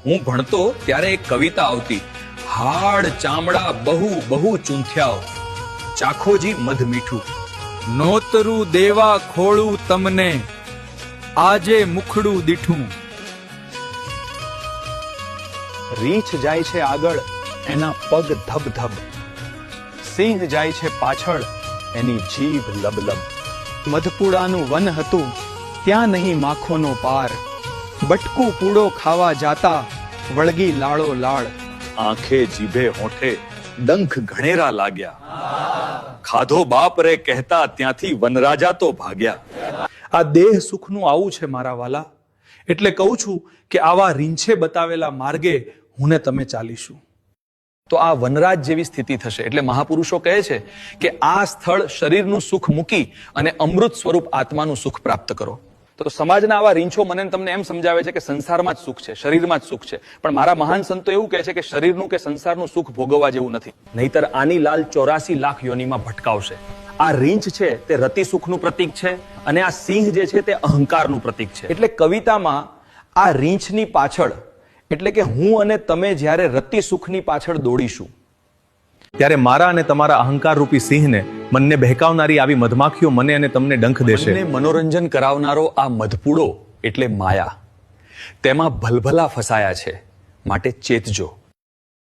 હું ભણતો ત્યારે એક કવિતા આવતી, હાડ ચામડા બહુ બહુ ચૂંથ્યાઓ, ચાખોજી મધ મીઠું. નોતરું દેવા ખોળું તમને, આજે મુખડું દીઠું. રીંછ જાય છે આગળ, એના પગ ધબ ધબ. સિંહ જાય છે પાછળ, એની જીભ લબલબ. મધપુડાનું વન હતું, ત્યાં નહીં માખોનો પાર. બટકું પૂડો ખાવા જાતા, વળગી લાળો લાળ. આંખે જીભે હોઠે ડંખ ઘણેરા લાગ્યા, ખાધો બાપ રે કહેતા ત્યાંથી વનરાજા તો ભાગ્યા. આ દેહ સુખનું આવું છે મારા વાલા, એટલે કહું છું કે આવા રીંછે બતાવેલા માર્ગે હું ને તમે ચાલીશું. તો આ વનરાજ જેવી સ્થિતિ થશે. એટલે મહાપુરુષો કહે છે કે આ સ્થળ શરીરનું સુખ મૂકી અને અમૃત સ્વરૂપ આત્માનું સુખ પ્રાપ્ત કરો. તો સમાજના આવા રીંછો મને તમને એમ સમજાવે છે કે સંસારમાં જ સુખ છે, શરીરમાં જ સુખ છે. પણ મારા મહાન સંતો એવું કહે છે કે શરીરનું કે સંસારનું સુખ ભોગવવા જેવું નથી, નહીતર આની લાલ 84 લાખ યોનિમાં ભટકાવશે. આ રીંછ છે તે રતિ સુખનું પ્રતીક છે અને આ સિંહ જે છે તે અહંકારનું પ્રતીક છે. એટલે કવિતામાં આ રીંછની પાછળ, એટલે કે હું અને તમે જ્યારે રતિ સુખની પાછળ દોડીશું, ત્યારે મારા અને તમારા અહંકાર રૂપી સિંહને, મનને બહેકાવનારી આવી મધમાખીઓ મને અને તમને ડંખ દેશે. મનને મનોરંજન કરાવનારો આ મધપૂડો એટલે માયા, તેમાં ભલભલા ફસાયા છે, માટે ચેતજો.